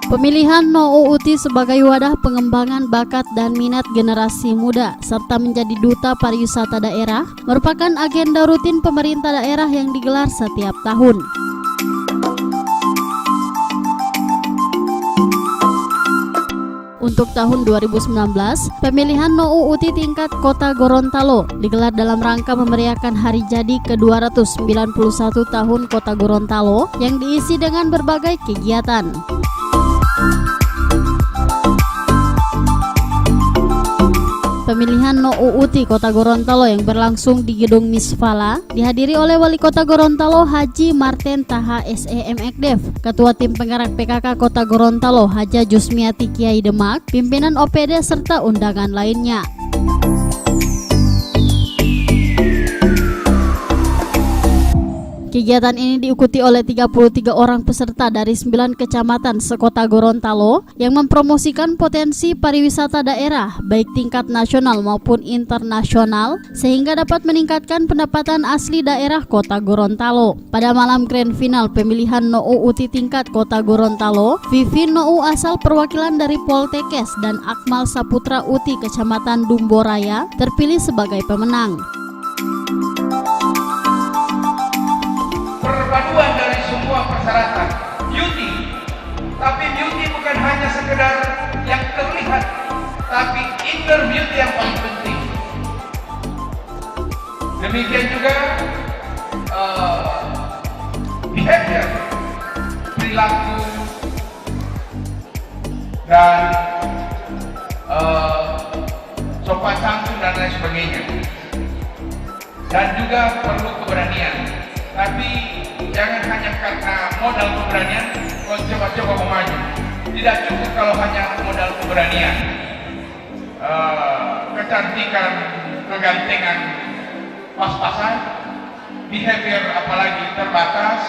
Pemilihan NOUUT sebagai wadah pengembangan bakat dan minat generasi muda serta menjadi duta pariwisata daerah merupakan agenda rutin pemerintah daerah yang digelar setiap tahun. Untuk tahun 2019, pemilihan NOUUT tingkat Kota Gorontalo digelar dalam rangka memeriahkan hari jadi ke-291 tahun Kota Gorontalo yang diisi dengan berbagai kegiatan. Pemilihan NOUUT Kota Gorontalo yang berlangsung di Gedung Misfala dihadiri oleh Wali Kota Gorontalo Haji Marten Taha SEM Ekdev, Ketua Tim Penggerak PKK Kota Gorontalo Haja Jusmiati Kiai Demak, pimpinan OPD serta undangan lainnya. Kegiatan ini diikuti oleh 33 orang peserta dari 9 kecamatan sekota Gorontalo yang mempromosikan potensi pariwisata daerah baik tingkat nasional maupun internasional sehingga dapat meningkatkan pendapatan asli daerah Kota Gorontalo. Pada malam grand final pemilihan NOUUT tingkat Kota Gorontalo, Vivi Nou asal perwakilan dari Poltekkes dan Akmal Saputra Uti Kecamatan Dumboraya terpilih sebagai pemenang. Perpaduan dari semua persyaratan beauty, tapi beauty bukan hanya sekedar yang terlihat, tapi inner beauty yang paling penting. Demikian juga behavior, perilaku dan sopan santun dan lain sebagainya, dan juga perlu keberanian. Tapi jangan hanya karena modal keberanian kau coba-coba mau maju. Tidak cukup kalau hanya modal keberanian. Kecantikan, kegantengan pas-pasan, behavior apalagi terbatas,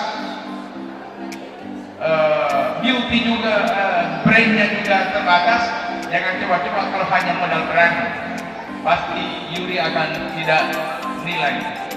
beauty juga, brainnya juga terbatas. Jangan coba-coba kalau hanya modal berani. Pasti juri akan tidak nilai.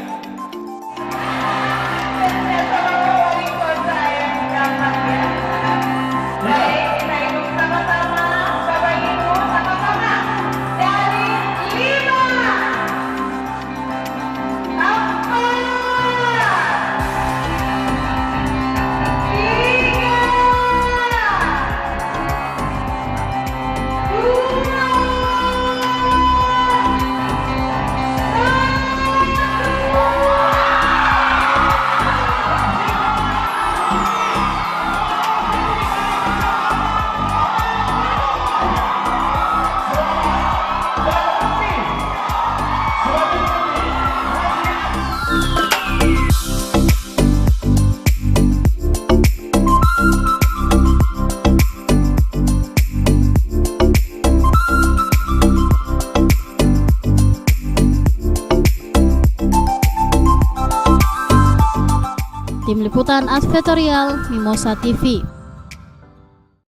Tim Liputan Advertorial Mimosa TV.